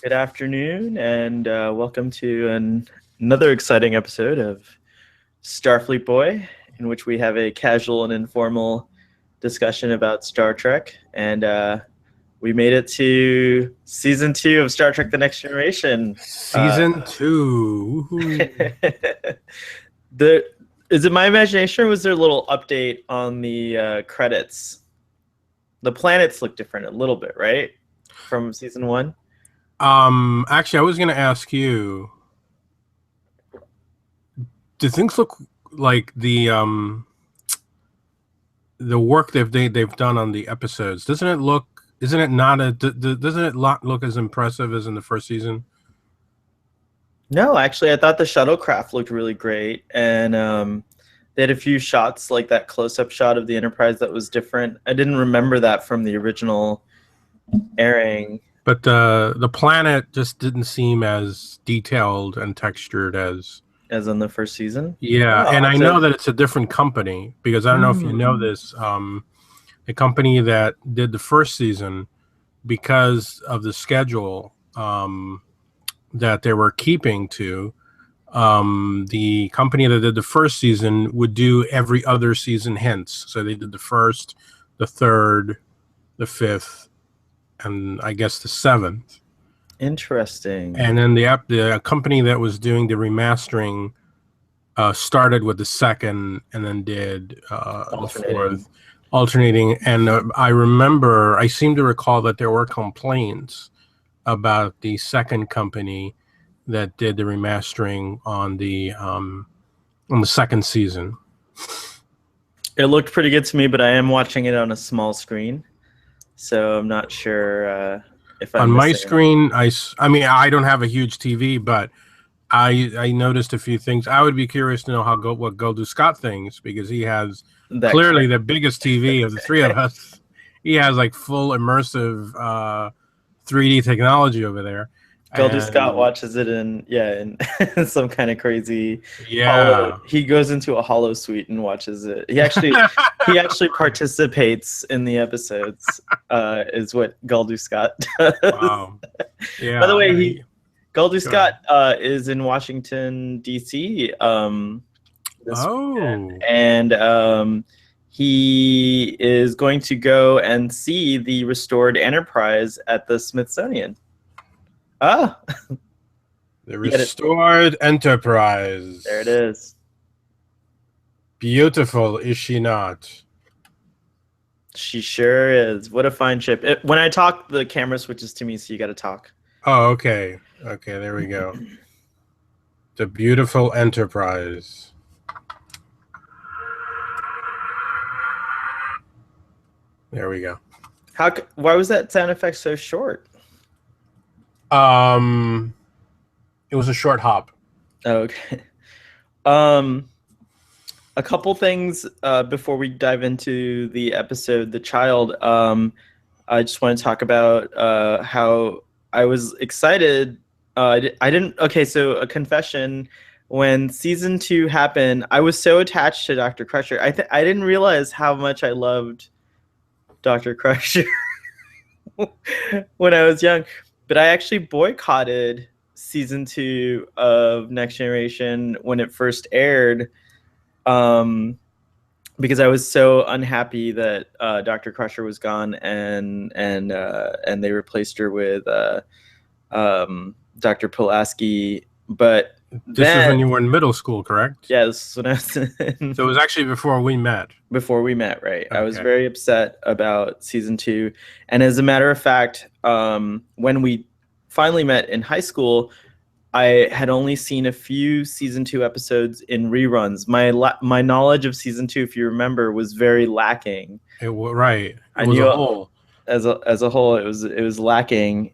Good afternoon, and welcome to another exciting episode of Starfleet Boy, in which we have a casual and informal discussion about Star Trek. And we made it to season 2 of Star Trek: The Next Generation. Season 2. the Is it my imagination, or was there a little update on the credits? The planets look different a little bit, right, from season 1? Actually, I was going to ask you, do things look like the work they've done on the episodes? Doesn't it look as impressive as in the first season? No, actually, I thought the shuttlecraft looked really great, and they had a few shots, like that close-up shot of the Enterprise that was different. I didn't remember that from the original airing. But the planet just didn't seem as detailed and textured as on the first season. Yeah, Oh, and I know that it's a different company, because I don't know if you know this. The company that did the first season, because of the schedule that they were keeping to, the company that did the first season would do every other season hence. So they did the first, the third, the fifth, and I guess the seventh. Interesting. And then the company that was doing the remastering started with the second and then did the fourth, alternating. And I seem to recall that there were complaints about the second company that did the remastering on the second season. It looked pretty good to me, but I am watching it on a small screen, so I'm not sure if I'm on my missing screen. I mean, I don't have a huge TV, but I noticed a few things. I would be curious to know what Goldu Scott thinks, because he has clearly the biggest TV of the three of us. He has like full immersive 3D technology over there. Goldu Scott watches it in some kind of crazy. Yeah, he goes into a hollow suite and watches it. He actually participates in the episodes. Is what Goldu Scott does. Wow. Yeah. By the way, Goldu Scott is in Washington, D.C. This weekend, and he is going to go and see the restored Enterprise at the Smithsonian. Ah, the restored Enterprise. There it is. Beautiful, is she not? She sure is. What a fine ship. When I talk, the camera switches to me, so you got to talk. Oh, okay. Okay, there we go. The beautiful Enterprise. There we go. Why was that sound effect so short? It was a short hop. Okay. A couple things before we dive into the episode, The Child. I just want to talk about how I was excited. I didn't. Okay, so a confession. When season 2 happened, I was so attached to Dr. Crusher. I didn't realize how much I loved Dr. Crusher when I was young. But I actually boycotted season 2 of Next Generation when it first aired, because I was so unhappy that Dr. Crusher was gone, and they replaced her with Dr. Pulaski. But this is when you were in middle school, correct? Yeah, this is when I was so it was actually before we met. Before we met, right. Okay. I was very upset about season 2. And as a matter of fact, when we finally met in high school, I had only seen a few season 2 episodes in reruns. My knowledge of season 2, if you remember, was very lacking. It was a whole. As a whole, it was lacking.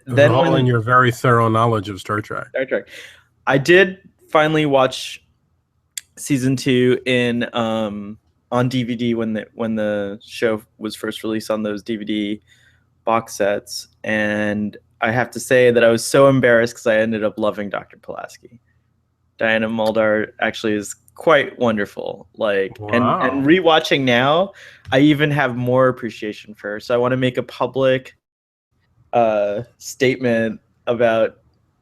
Then in your very thorough knowledge of Star Trek. I did finally watch season 2 in on DVD when the show was first released on those DVD box sets, and I have to say that I was so embarrassed because I ended up loving Dr. Pulaski. Diana Muldaur actually is quite wonderful. Like, wow. and rewatching now, I even have more appreciation for her. So I want to make a public statement about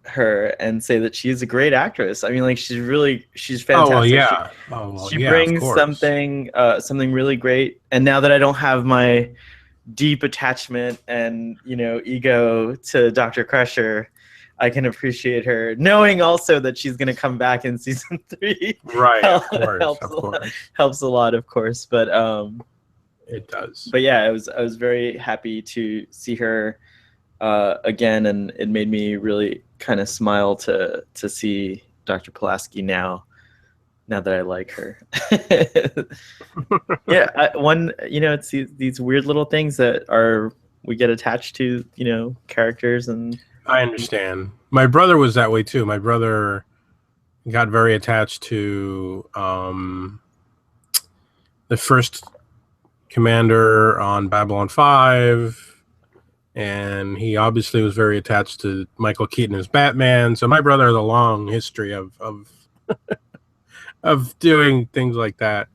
her and say that she's a great actress. I mean, like she's Oh well, fantastic. yeah. Oh well, She yeah. Of brings course. something really great. And now that I don't have my deep attachment and ego to Dr. Crusher, I can appreciate her, knowing also that she's going to come back in season 3. Right. Of course. helps Of a lot, course. helps a lot, of course. It does. But yeah, I was very happy to see her again, and it made me really kind of smile to see Dr. Pulaski now that I like her. Yeah, it's these weird little things that we get attached to, characters and. I understand. My brother was that way too. My brother got very attached to the first commander on Babylon 5, and he obviously was very attached to Michael Keaton as Batman. So my brother has a long history of of doing things like that.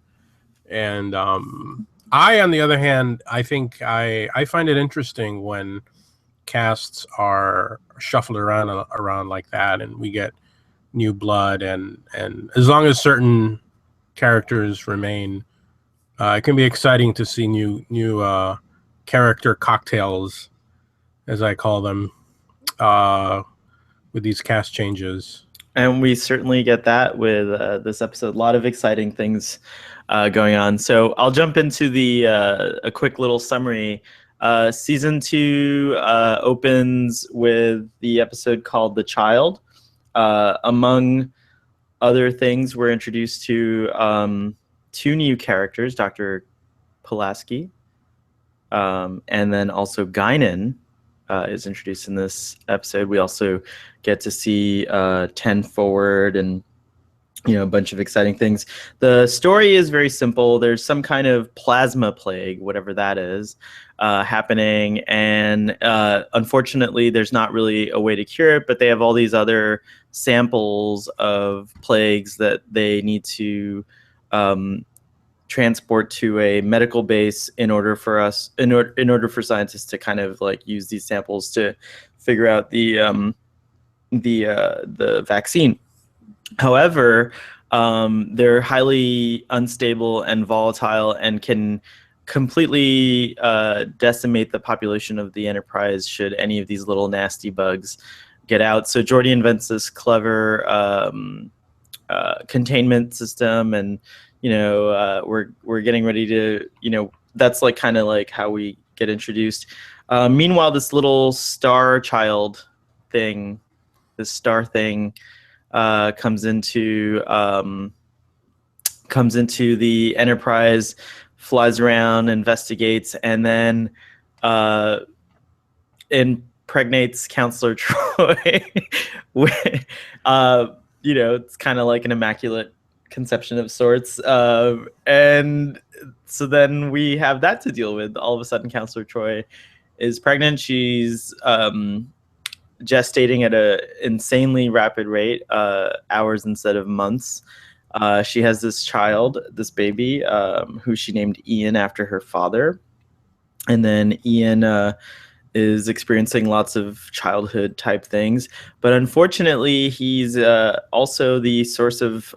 And I, on the other hand, I think I find it interesting when casts are shuffled around like that, and we get new blood, and as long as certain characters remain, it can be exciting to see new character cocktails, as I call them, with these cast changes. And we certainly get that with this episode. A lot of exciting things going on. So I'll jump into a quick little summary. Season 2 opens with the episode called "The Child." Among other things, we're introduced to 2 new characters: Dr. Pulaski, and then also Guinan is introduced in this episode. We also get to see 10 Forward and a bunch of exciting things. The story is very simple. There's some kind of plasma plague, whatever that is, happening, and unfortunately there's not really a way to cure it, but they have all these other samples of plagues that they need to transport to a medical base in order for scientists to kind of like use these samples to figure out the vaccine. However, they're highly unstable and volatile and can completely decimate the population of the Enterprise should any of these little nasty bugs get out. So Geordi invents this clever containment system, and we're getting ready to, that's like kind of like how we get introduced. Meanwhile, this little star child thing, this star thing, comes into the Enterprise, flies around, investigates, and then impregnates Counselor Troi. It's kind of like an immaculate conception of sorts, and so then we have that to deal with. All of a sudden, Counselor Troi is pregnant. She's gestating at an insanely rapid rate, hours instead of months. She has this child, this baby, who she named Ian after her father. And then Ian is experiencing lots of childhood type things. But unfortunately, he's also the source of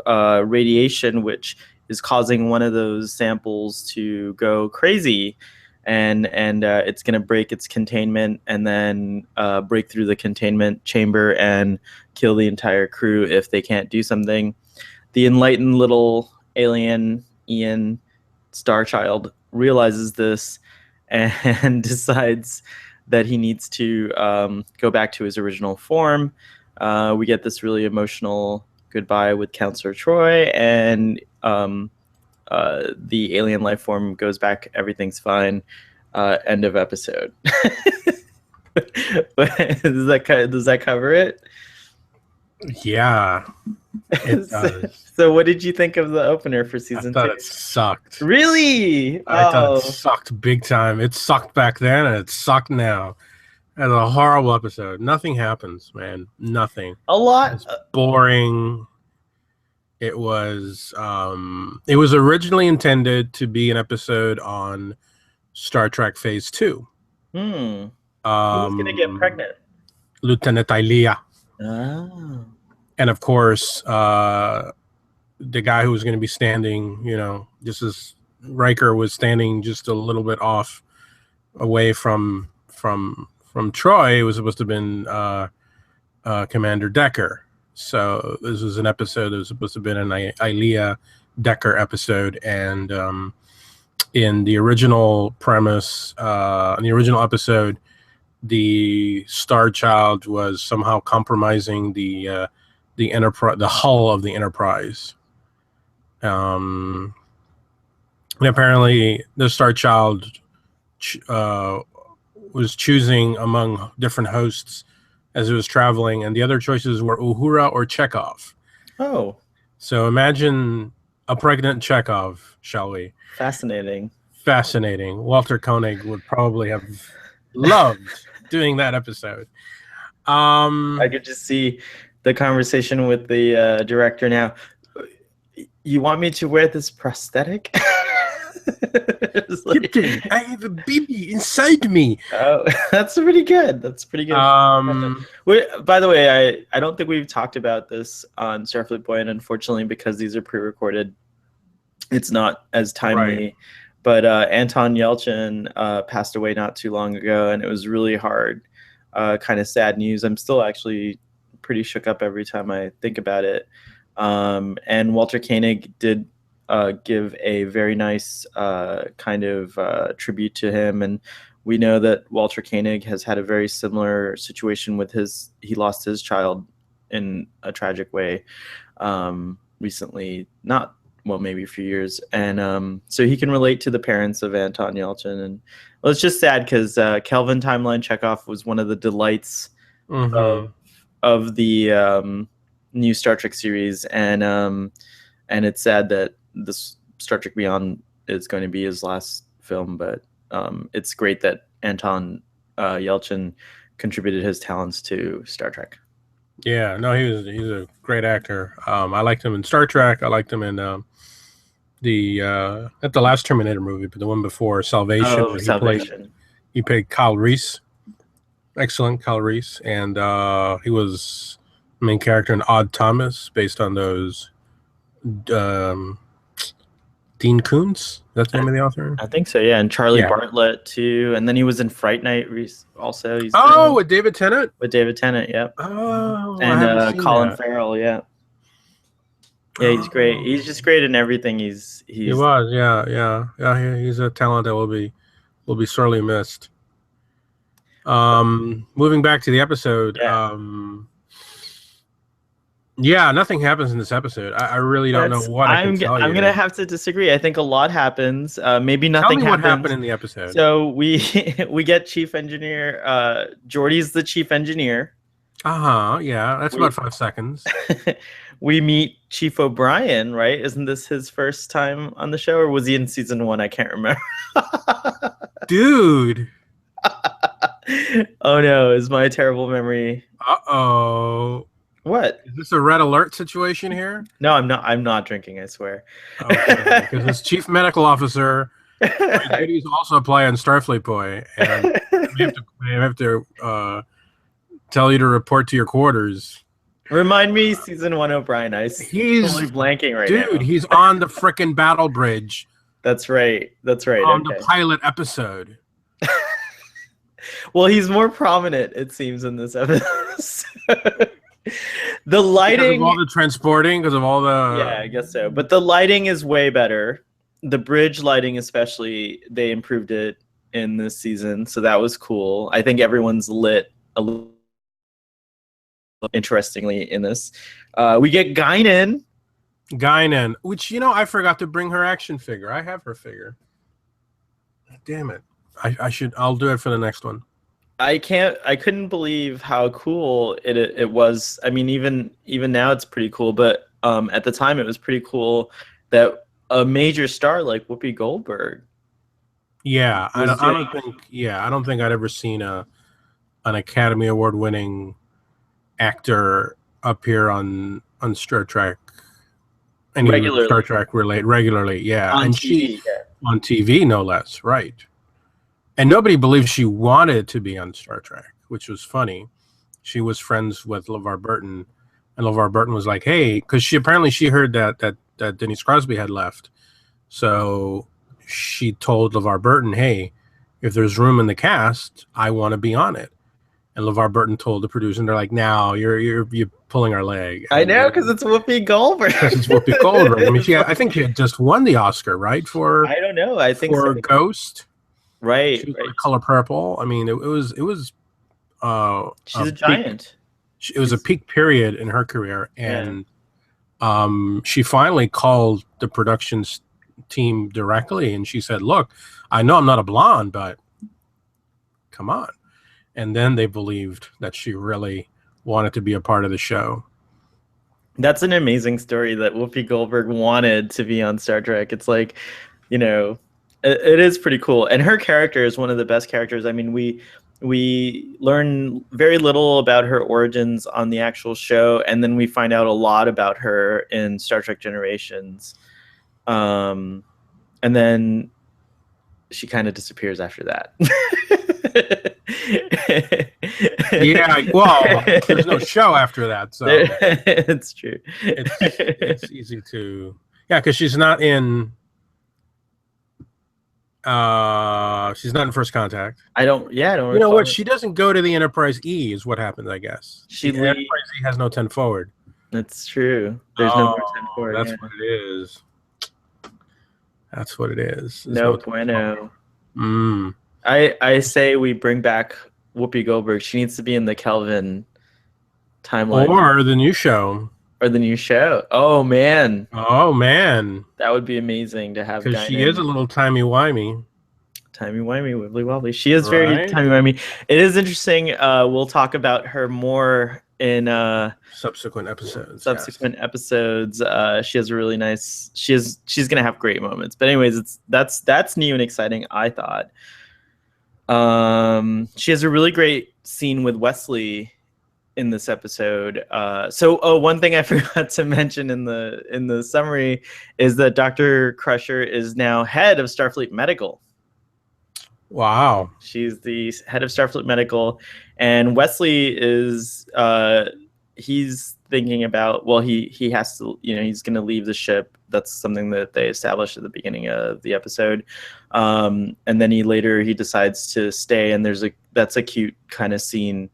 radiation, which is causing one of those samples to go crazy. And it's going to break its containment and then break through the containment chamber and kill the entire crew if they can't do something. The enlightened little alien, Ian Starchild, realizes this and decides that he needs to go back to his original form. We get this really emotional goodbye with Counselor Troi, and the alien life form goes back. Everything's fine. End of episode. Does that cover it? Yeah, it does. So what did you think of the opener for season 2? I thought it sucked. Really? I thought it sucked big time. It sucked back then, and it sucked now. It was a horrible episode. Nothing happens, man. Nothing. A lot. It's boring. It was originally intended to be an episode on Star Trek Phase 2. Who's gonna get pregnant? Lieutenant Ilea. Oh. And of course, the guy who was going to be standing, just as Riker was standing just a little bit off away from Troi, it was supposed to have been Commander Decker. So this was an episode that was supposed to have been an Ilea Decker episode, and in the original premise, in the original episode, the Star Child was somehow compromising the Enterprise, the hull of the Enterprise. And apparently, the Star Child was choosing among different hosts as it was traveling, and the other choices were Uhura or Chekhov. Oh. So imagine a pregnant Chekhov, shall we? Fascinating. Walter Koenig would probably have loved doing that episode. I could just see the conversation with the director now. You want me to wear this prosthetic? Captain, I have a baby inside me. Oh, that's pretty good. That's pretty good. By the way, I don't think we've talked about this on Starfleet Boy, and unfortunately, because these are pre-recorded, it's not as timely. Right. But Anton Yelchin passed away not too long ago, and it was really hard, kind of sad news. I'm still actually pretty shook up every time I think about it. And Walter Koenig did give a very nice kind of tribute to him. And we know that Walter Koenig has had a very similar situation with he lost his child in a tragic way recently, maybe a few years. And so he can relate to the parents of Anton Yelchin. And well, it's just sad because Kelvin Timeline Chekhov was one of the delights of the new Star Trek series. And it's sad that this Star Trek Beyond is going to be his last film, but it's great that Anton Yelchin contributed his talents to Star Trek. Yeah, no, he's a great actor. I liked him in Star Trek. I liked him in not the last Terminator movie, but the one before, Salvation. Oh, Salvation. He played Kyle Reese. Excellent, Kyle Reese. And he was the main character in Odd Thomas, based on those Dean Koontz. That's the name of the author? I think so, yeah. And Charlie Bartlett, too. And then he was in Fright Night also. With David Tennant? With David Tennant, yep. Oh, and Colin Farrell, yeah. Yeah, he's great. He's just great in everything. He was, yeah. He's a talent that will be sorely missed. Moving back to the episode, nothing happens in this episode. I really don't know what I can tell you. I'm going to have to disagree. I think a lot happens. Maybe nothing happens. Tell me what happened in the episode. So we get Chief Engineer. Geordi's the Chief Engineer. Yeah. That's about 5 seconds. We meet Chief O'Brien, right? Isn't this his first time on the show? Or was he in season 1? I can't remember. Dude. Oh, no. Is my terrible memory. Uh-oh. What? Is this a red alert situation here? No, I'm not. I'm not drinking, I swear. Okay, because this chief medical officer, my duties also apply on Starfleet Boy, and we have to tell you to report to your quarters. Remind me, season 1 O'Brien. He's totally blanking right now. Dude, he's on the frickin' battle bridge. That's right. On the pilot episode. Well, he's more prominent, it seems, in this episode. The lighting, because of all the transporting, because of all the... Yeah, I guess so. But the lighting is way better. The bridge lighting especially, they improved it in this season, so that was cool. I think everyone's lit a little interestingly in this. We get Guinan, which, I forgot to bring her action figure. I have her figure. Damn it. I'll do it for the next one. I couldn't believe how cool it was. I mean, even now it's pretty cool, but at the time it was pretty cool that a major star like Whoopi Goldberg. Yeah, I don't think I'd ever seen an Academy Award winning actor appear on Star Trek. Regularly. Star Trek regularly, yeah. On TV, on TV, no less, right. And nobody believed she wanted to be on Star Trek, which was funny. She was friends with LeVar Burton, and LeVar Burton was like, "Hey," because she heard that Denise Crosby had left, so she told LeVar Burton, "Hey, if there's room in the cast, I want to be on it." And LeVar Burton told the producer, and they're like, "Now you're pulling our leg." I know, because it's Whoopi Goldberg. Because it's Whoopi Goldberg. I mean, I think she had just won the Oscar, right? I don't know. I think for so. Ghost. Right. She was like Color Purple. I mean, it was. She's a giant. It was a peak period in her career, and she finally called the production team directly, and she said, "Look, I know I'm not a blonde, but come on." And then they believed that she really wanted to be a part of the show. That's an amazing story that Whoopi Goldberg wanted to be on Star Trek. It's like, you know, it is pretty cool. And her character is one of the best characters. I mean, we learn very little about her origins on the actual show, and then we find out a lot about her in Star Trek Generations. And then she kind of disappears after that. Yeah, well, there's no show after that, so it's true. It's easy to, because she's not in First Contact. I don't. You know what? She doesn't go to the Enterprise E. Is what happens, I guess. The Enterprise E has no 10 forward. That's true. There's no more 10 forward. That's what it is. That's what it is. No bueno. I say we bring back Whoopi Goldberg. She needs to be in the Kelvin timeline. Or the new show. Oh, man. That would be amazing to have. Because she is a little timey-wimey. Timey-wimey, wibbly-wobbly. She is very timey-wimey. It is interesting. We'll talk about her more in subsequent episodes. She has a really nice. She's gonna have great moments. But anyways, that's new and exciting, I thought. She has a really great scene with Wesley in this episode. One thing I forgot to mention in the summary is that Dr. Crusher is now head of Starfleet Medical. Wow. She's the head of Starfleet Medical, and Wesley is he's thinking about, well, he has to, he's going to leave the ship. That's something that they established at the beginning of the episode. And then he decides to stay, and that's a cute kind of scene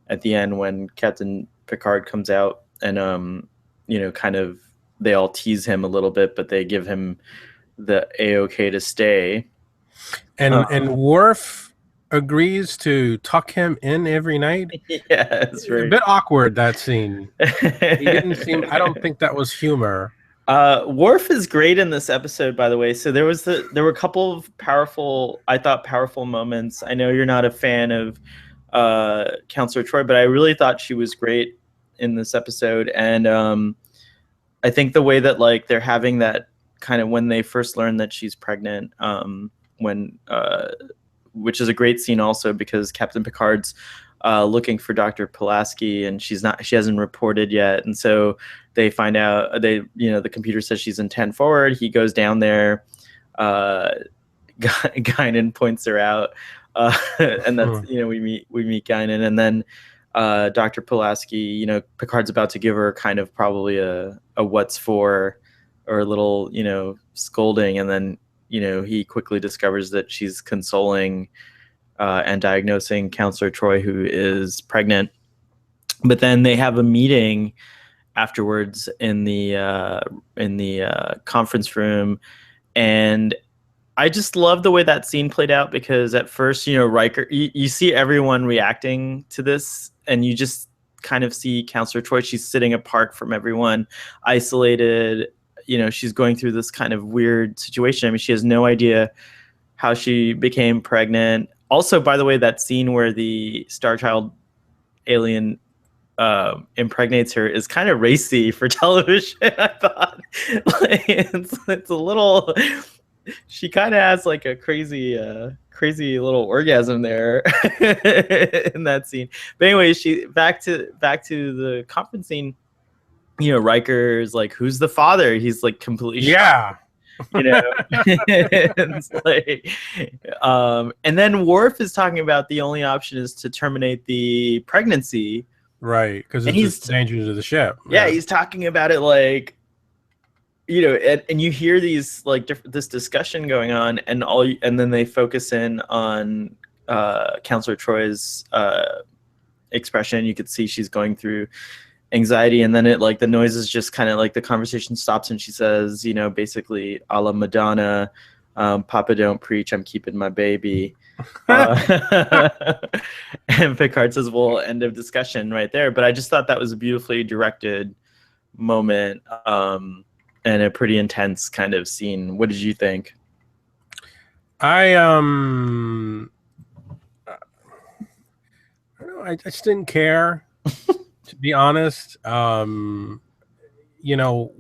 at the end when Captain Picard comes out, and kind of they all tease him a little bit, but they give him the A-OK to stay. And Worf agrees to tuck him in every night. Yeah, it's right. A bit awkward, that scene. He didn't seem. I don't think that was humor. Worf is great in this episode, by the way. So there were a couple of powerful moments. I know you're not a fan of Counselor Troi, but I really thought she was great in this episode. And I think the way that they're having that kind of when they first learn that she's pregnant, which is a great scene also because Captain Picard's looking for Dr. Pulaski, and she hasn't reported yet, and so they find out the computer says she's in 10 forward. He goes down there, Guinan points her out, and that's we meet Guinan, and then Dr. Pulaski, Picard's about to give her kind of probably a what's for or a little scolding, and then he quickly discovers that she's consoling and diagnosing Counselor Troi, who is pregnant. But then they have a meeting afterwards in the conference room, and I just love the way that scene played out because at first, Riker, you see everyone reacting to this, and you just kind of see Counselor Troi. She's sitting apart from everyone, isolated. She's going through this kind of weird situation. I mean, she has no idea how she became pregnant. Also, by the way, that scene where the Star Child alien impregnates her is kind of racy for television, I thought. It's a little... She kind of has a crazy little orgasm there in that scene. But anyway, back to the conference scene. Riker's like, who's the father? He's completely shocked. you know. It's like, and then Worf is talking about the only option is to terminate the pregnancy, Right, because and it's a danger to the ship. yeah, he's talking about it like, you know, and you hear these like this discussion going on, and and then they focus in on Counselor Troy's expression. You could see she's going through anxiety, and then it like the noise is just kind of like the conversation stops, and she says, you know, basically a la Madonna, Papa don't preach, I'm keeping my baby. And Picard says, well, end of discussion right there. But I just thought that was a beautifully directed moment, and a pretty intense kind of scene. What did you think? I don't know, I just didn't care, to be honest. You know,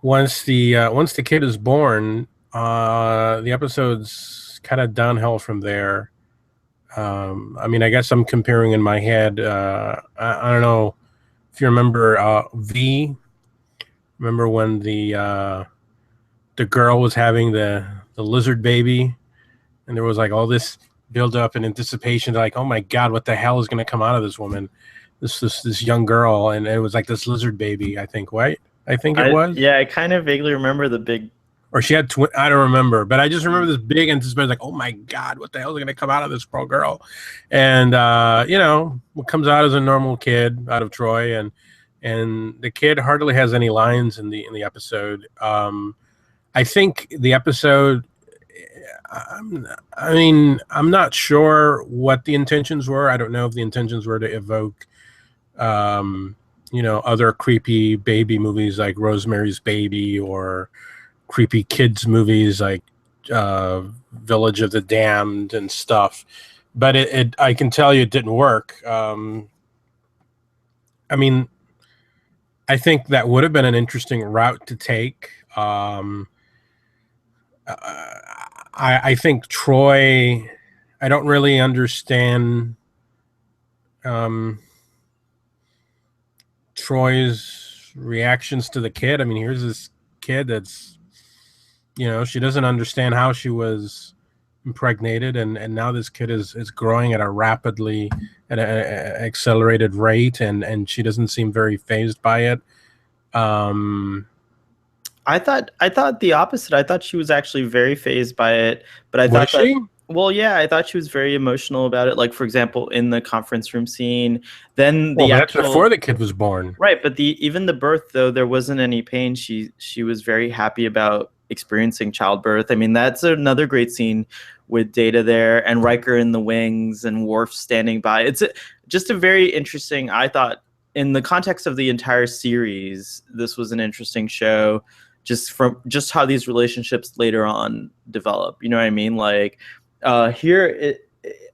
once the kid is born, the episode's kind of downhill from there. I mean, I guess I'm comparing in my head. I don't know if you remember V. Remember when the girl was having the lizard baby, and there was like all this build up and anticipation, like, oh my god, what the hell is going to come out of this woman, this young girl, and it was like this lizard baby, I think, right? I think it was. Yeah, I kind of vaguely remember the big. Or she had twin. I don't remember, but I just remember this big anticipation, like, oh my god, what the hell is going to come out of this poor girl? And you know, what comes out is a normal kid out of Troi, and the kid hardly has any lines in the episode. I think the episode, I mean, I'm not sure what the intentions were. I don't know if the intentions were to evoke, you know, other creepy baby movies like Rosemary's Baby, or creepy kids movies like Village of the Damned and stuff. But I can tell you it didn't work. I mean, I think that would have been an interesting route to take. I think Troi, I don't really understand Troy's reactions to the kid. I mean, here's this kid that's, you know, she doesn't understand how she was impregnated, and now this kid is growing at an accelerated rate, and she doesn't seem very fazed by it. I thought the opposite. I thought she was actually very fazed by it, but I Was thought she? well, yeah, I thought she was very emotional about it. Like, for example, in the conference room scene, then the that's before the kid was born. Right, but even the birth, though, there wasn't any pain. She was very happy about experiencing childbirth. I mean, that's another great scene with Data there, and Riker in the wings, and Worf standing by. It's just a very interesting. I thought, in the context of the entire series, this was an interesting show. Just how these relationships later on develop. You know what I mean? Like, here,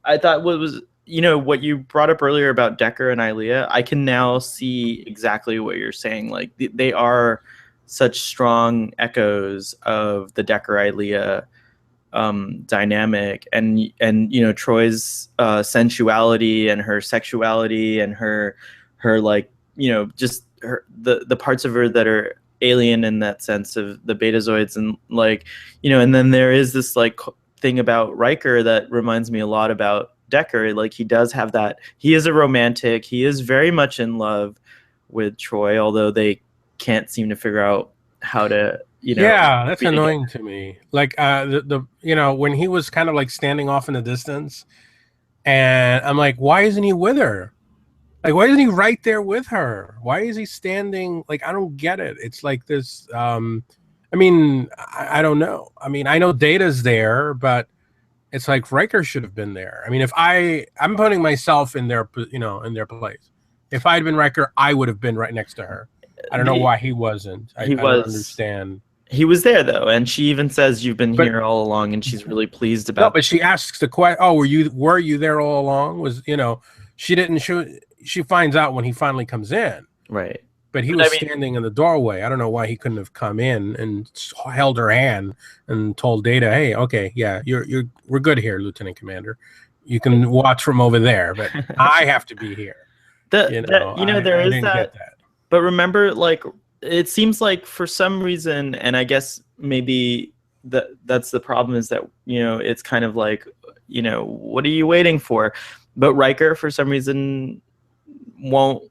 I thought what was, you know, what you brought up earlier about Decker and Ilea, I can now see exactly what you're saying. Like, they are such strong echoes of the Decker Ilea dynamic, and you know, Troy's sensuality and her sexuality and her like, you know, just the parts of her that are alien in that sense of the Betazoids, and like, you know, and then there is this like thing about Riker that reminds me a lot about Decker. Like, he does have that, he is a romantic, he is very much in love with Troi, although they can't seem to figure out how to, you know. Yeah, that's annoying to me. Like, the you know, when he was kind of like standing off in the distance, and I'm like, why isn't he with her? Like, why isn't he right there with her? Why is he standing? Like, I don't get it. It's like this. I mean, I don't know. I mean, I know Data's there, but it's like Riker should have been there. I mean, if I'm putting myself in their, you know, in their place. If I had been Riker, I would have been right next to her. I don't know why he wasn't. I don't understand. He was there though, and she even says, "You've been here all along," and she's really pleased about. No, but she asks the question. Oh, were you there all along? Was, you know, she didn't show. She finds out when he finally comes in. Right. But he was standing in the doorway. I don't know why he couldn't have come in and held her hand and told Data, "Hey, okay, yeah, we're good here, Lieutenant Commander. You can watch from over there, but I have to be here." There is that. But remember, like, it seems like for some reason, and I guess maybe that's the problem, is that, it's kind of like, what are you waiting for? But Riker, for some reason, won't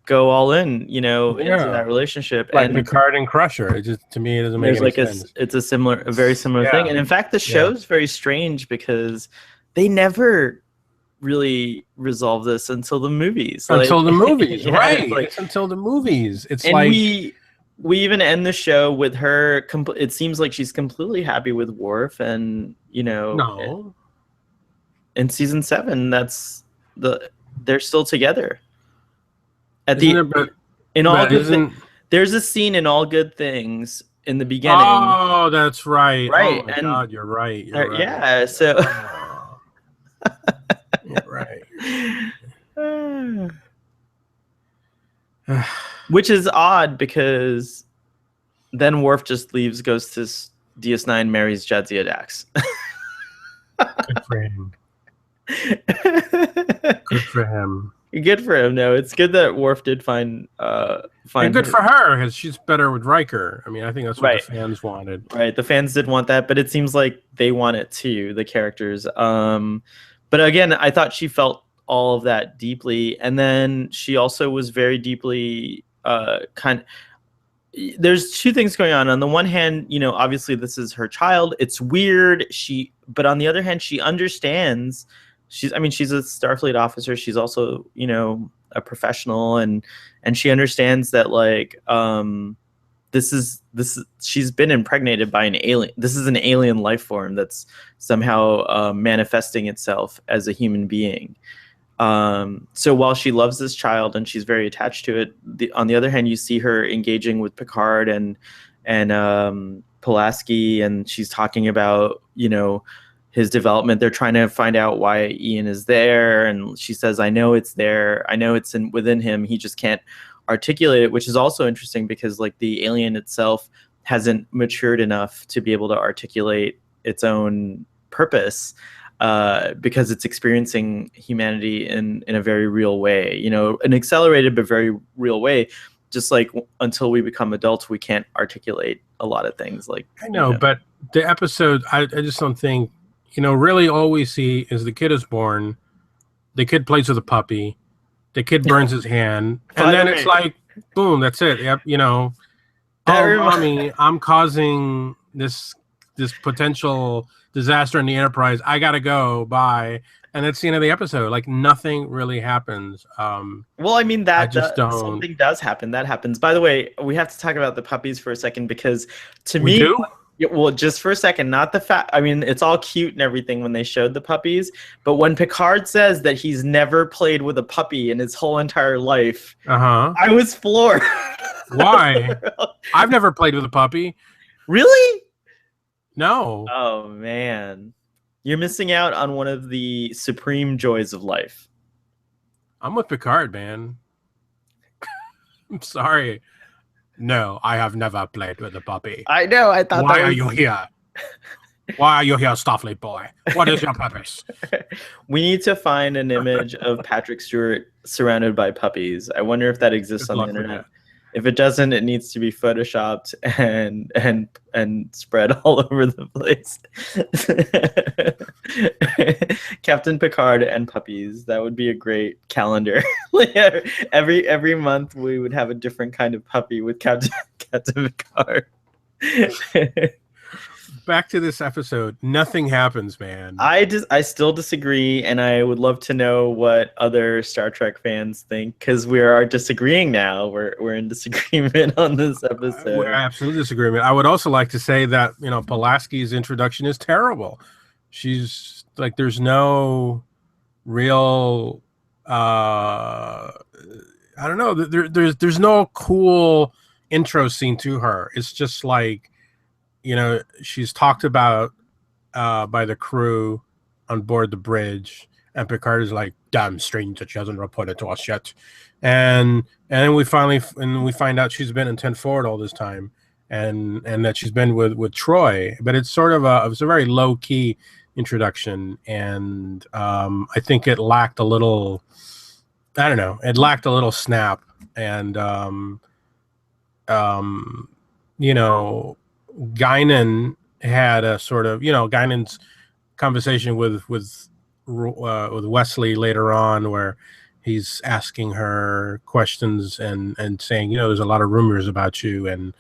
go all in, into that relationship. Like And Picard and Crusher. It just, to me, it doesn't make there's any like sense. it's a very similar thing. And in fact, the show's very strange because they never really resolve this until the movies. Until Like, the movies, yeah, right? like, It's until the movies. It's and like we even end the show with her. It seems like she's completely happy with Worf, and no. in season 7, they're still together. At Isn't the it? But in all good isn't. there's a scene in All Good Things in the beginning. Oh, that's right. Right, Oh my and God, you're right. You're right. yeah, so Oh, you're right. which is odd because then Worf just leaves, goes to DS9, marries Jadzia Dax. Good for him. Good for him. Good for him. No, it's good that Worf did find And good for her, because she's better with Riker. I mean, I think that's what the fans wanted. Right, the fans did want that, but it seems like they want it too, the characters. But again, I thought she felt all of that deeply, and then she also was very deeply there's two things going on. On the one hand, obviously this is her child. It's weird. But on the other hand, she understands. She's a Starfleet officer. She's also, a professional, and she understands that, like, she's been impregnated by an alien. This is an alien life form that's somehow manifesting itself as a human being. So while she loves this child and she's very attached to it, on the other hand, you see her engaging with Picard and Pulaski, and she's talking about, his development. They're trying to find out why Ian is there, and she says, "I know it's there. I know it's within him. He just can't articulate it," which is also interesting because, like, the alien itself hasn't matured enough to be able to articulate its own purpose. Because it's experiencing humanity in a very real way, an accelerated but very real way. Just like until we become adults, we can't articulate a lot of things. Like, I know, but the episode, I just don't think, really all we see is the kid is born, the kid plays with a puppy, the kid burns his hand, and then it's like, boom, that's it. Yep, mommy, I'm causing this potential disaster in the Enterprise. I gotta go. Bye. And that's the end of the episode. Like, nothing really happens. Well, I mean, something does happen. That happens. By the way, we have to talk about the puppies for a second, because to me, well, just for a second, not the fact. I mean, it's all cute and everything when they showed the puppies, but when Picard says that he's never played with a puppy in his whole entire life, I was floored. Why? I've never played with a puppy. Really? No. Oh, man. You're missing out on one of the supreme joys of life. I'm with Picard, man. I'm sorry. No, I have never played with a puppy. I know. I thought. Why are you here? Why are you here, Starfleet boy? What is your purpose? We need to find an image of Patrick Stewart surrounded by puppies. I wonder if that exists on the internet. If it doesn't, it needs to be photoshopped and spread all over the place. Captain Picard and puppies. That would be a great calendar. every month we would have a different kind of puppy with Captain Picard. Back to this episode. Nothing happens, man. I still disagree, and I would love to know what other Star Trek fans think, because we are disagreeing now. We're in disagreement on this episode. We're absolutely disagreement. I would also like to say that, Pulaski's introduction is terrible. She's like, there's no real I don't know. There's no cool intro scene to her. It's just like, she's talked about by the crew on board the bridge, and Picard is like, "Damn strange that she hasn't reported to us yet," and then we find out she's been in 10 Forward all this time, and that she's been with Troi. But it's sort of it was a very low key introduction, and I think it lacked a little. I don't know. It lacked a little snap, and you know, Guinan had a sort of, Guinan's conversation with Wesley later on, where he's asking her questions and saying, there's a lot of rumors about you, and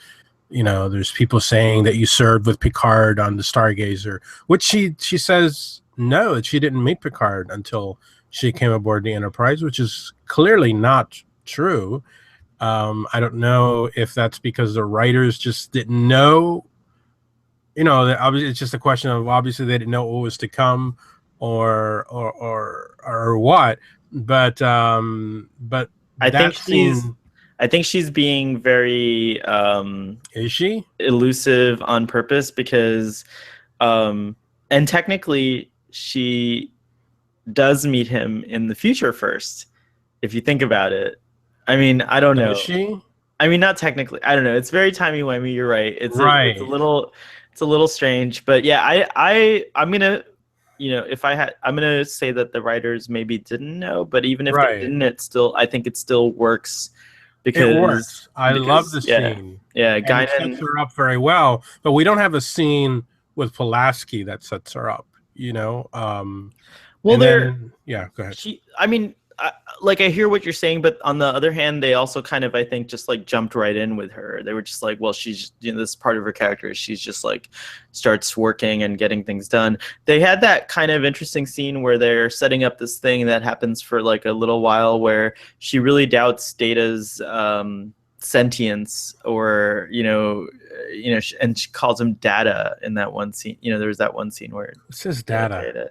there's people saying that you served with Picard on the Stargazer, which she says no, that she didn't meet Picard until she came aboard the Enterprise, which is clearly not true. I don't know if that's because the writers just didn't know. Obviously it's just a question of, obviously they didn't know what was to come, or what. But I think that scene, I think she's being very is she elusive on purpose because, and technically she does meet him in the future first, if you think about it. I mean, I don't know. Is she? I mean, not technically. I don't know. It's very timey-wimey. You're right. It's Right. it's a little strange, but yeah, I'm gonna, I'm gonna say that the writers maybe didn't know, but even if they didn't, I think it still works because it works. I love the yeah, scene. Yeah, and it sets her up very well. But we don't have a scene with Pulaski that sets her up. Well, go ahead. I mean, I hear what you're saying, but on the other hand, they also kind of, I think, just like jumped right in with her. They were just like, well, she's, this is part of her character. She's just like starts working and getting things done. They had that kind of interesting scene where they're setting up this thing that happens for like a little while, where she really doubts Data's sentience, or and she calls him Data in that one scene. There was that one scene where it says Data,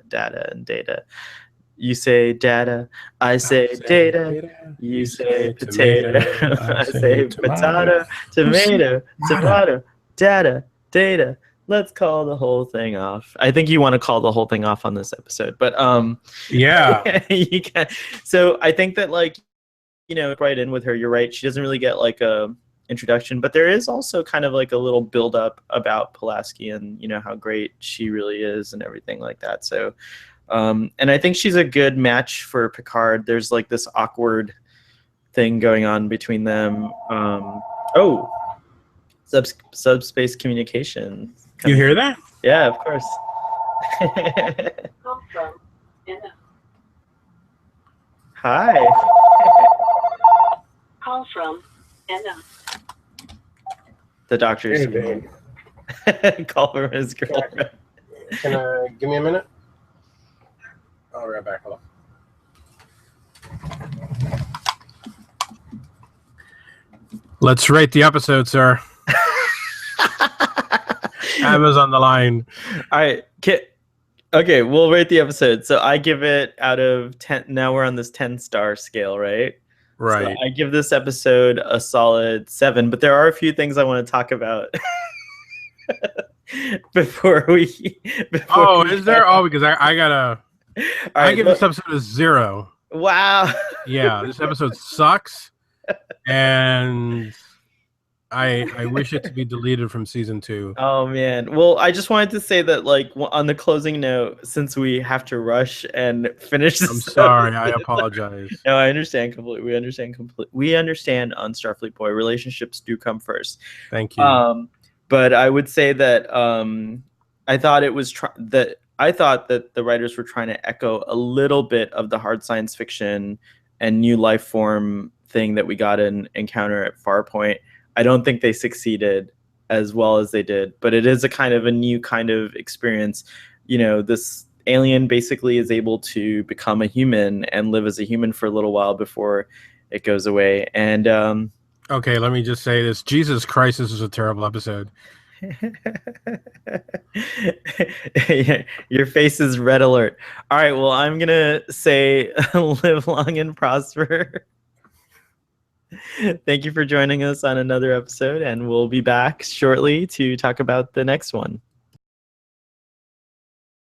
and Data. You say data, I say data. You say potato, I say potato. Tomato, data, data. Let's call the whole thing off. I think you want to call the whole thing off on this episode, but yeah, you can. So I think that right in with her. You're right. She doesn't really get like a introduction, but there is also kind of like a little build up about Pulaski and how great she really is and everything like that. So. And I think she's a good match for Picard. There's like this awkward thing going on between them. Subspace communication. You hear that? Yeah, of course. Hi. Call from Anna. The doctor's call from his girlfriend. Can give me a minute? I'll be right back. Hello. Let's rate the episode, sir. Emma's on the line. All right. Okay, we'll rate the episode. So I give it out of 10. Now we're on this 10-star scale, right? Right. So I give this episode a solid 7, but there are a few things I want to talk about. Before we is there? Oh, because I gotta. I give this episode a 0. Wow. Yeah, this episode sucks, and I wish it to be deleted from season 2. Oh man. Well, I just wanted to say that, like, on the closing note, since we have to rush and finish this. I'm sorry. I apologize. No, I understand completely. We understand on Starfleet Boy, relationships do come first. Thank you. But I would say that I thought that the writers were trying to echo a little bit of the hard science fiction and new life form thing that we got in Encounter at Farpoint. I don't think they succeeded as well as they did, but it is a new kind of experience. This alien basically is able to become a human and live as a human for a little while before it goes away. And okay, let me just say this. Jesus Christ, this is a terrible episode. Your face is red alert. All right, well, I'm gonna say live long and prosper. Thank you for joining us on another episode, and we'll be back shortly to talk about the next one.